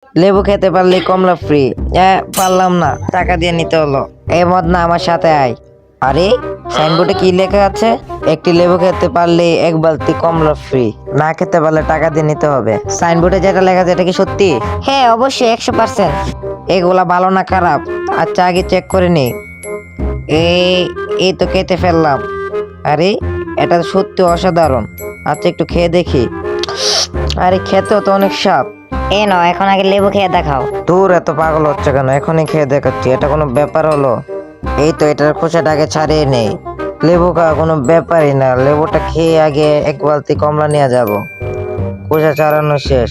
লেবু খেতে পারলে কমলা ফ্রি। পারলাম না, টাকা দিয়ে নিতে হলো। এ মদনা আমার সাথে আয়। আরে সাইনবোর্ডে কি লেখা আছে? একটি লেবু খেতে পারলে এক বালতি কমলা ফ্রি, না খেতে পারলে টাকা দিয়ে নিতে হবে। সাইনবোর্ডে যেটা লেখা আছে এটা কি সত্যি? হ্যাঁ অবশ্যই 100%। এগুলা ভালো না খারাপ? আচ্ছা আগে চেক করে নি। এই এই তো খেতে ফেললাম। আরে এটা তো সত্যি অসাধারণ। আচ্ছা একটু খেয়ে দেখি। আরে খেতেও তো অনেক স্বাদ। এ নাও, এখন আগে লেবু খেয়ে দেখাও। দূর, এত পাগল হচ্ছে কেন? এখনই খেয়ে দেখাচ্ছি। এটা কোনো ব্যাপার হলো? এই তো এটার খোসাটা আগে ছাড়িয়ে নেই। লেবু খাওয়া কোনো ব্যাপারই না। লেবুটা খেয়ে আগে এক বালতি কমলা নিয়ে যাব। খোসা ছাড়ানো শেষ।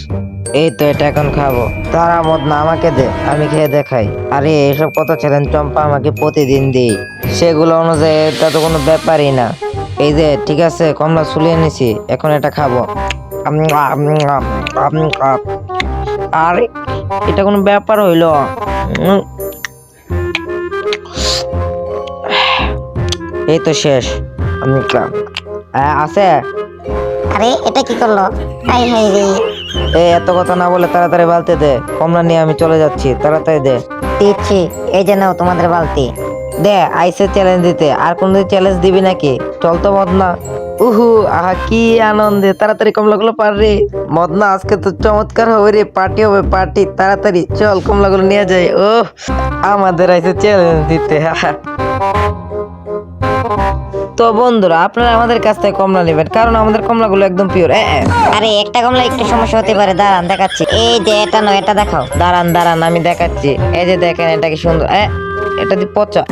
এই তো এটা এখন খাবো। তারা মত না, আমাকে দে, আমি খেয়ে দেখাই। আরে এসব কথা চ্যালেঞ্জ চম্পা আমাকে প্রতিদিন দিই, সেগুলো অনুযায়ী এটা তো কোনো ব্যাপারই না। এই যে ঠিক আছে, কমলা ছুলিয়ে নিছি, এখন এটা খাবো। আরে এটা কোনো ব্যাপার হইলো? উম, এই তো শেষ। আছে। আরে এটা কি করলো? হাই হাই রে। এত কথা না বলে তাড়াতাড়ি বালতি দে, কমলা নিয়ে আমি চলে যাচ্ছি, তাড়াতাড়ি দে। দিচ্ছি, এই যে নাও তোমাদের বালতি। দে, আইসে চ্যালেঞ্জ দিতে। আর কোনদিন চ্যালেঞ্জ দিবি নাকি? চল তো মদনা। উহু, আহা কি আনন্দে, তাড়াতাড়ি কমলাগুলো পার রে। মদনা আজকে তো চমৎকার হবে রে, পার্টি হবে পার্টি। তাড়াতাড়ি চল কমলাগুলো নিয়ে যাই। ওহ, আমাদের আইসে চ্যালেঞ্জ দিতে। তো বন্ধুরা, আপনারা আমাদের কাছ থেকে কমলা নেবেন, কারণ আমাদের কমলাগুলো একদম পিওর। আরে একটা কমলা একটু সমস্যা হতে পারে, দাঁড়ান দেখাচ্ছি। এই যে এটা নয়, এটা দেখাও। দাঁড়ান দাঁড়ান, আমি দেখাচ্ছি। এই যে দেখেন, এটা কি সুন্দর। এটা দি পচা।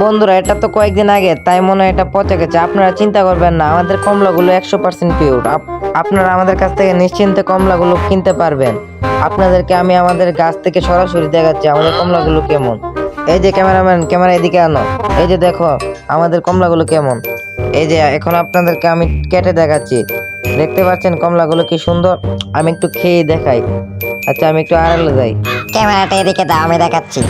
বন্ধুরা এটা তো কয়েকদিন আগে, তাই মনে হয় এটা পচে গেছে। আপনারা চিন্তা করবেন না, আমাদের কমলাগুলো 100% পিওর। আপনারা আমাদের কাছ থেকে নিশ্চিন্তে কমলাগুলো কিনতে পারবেন। আপনাদেরকে আমি আমাদের গাছ থেকে সরাসরি দেখাচ্ছি আমাদের কমলাগুলো কেমন। এই যে ক্যামেরাম্যান, ক্যামেরা এদিকে আনো। এই যে দেখো আমাদের কমলাগুলো কেমন। এই যে এখন আপনাদেরকে আমি কেটে দেখাচ্ছি। দেখতে পাচ্ছেন কমলাগুলো কি সুন্দর? আমি একটু খেয়ে দেখাই। আচ্ছা আমি একটু আড়ালে যাই। ক্যামেরাটা এদিকে দাও, আমি দেখাচ্ছি।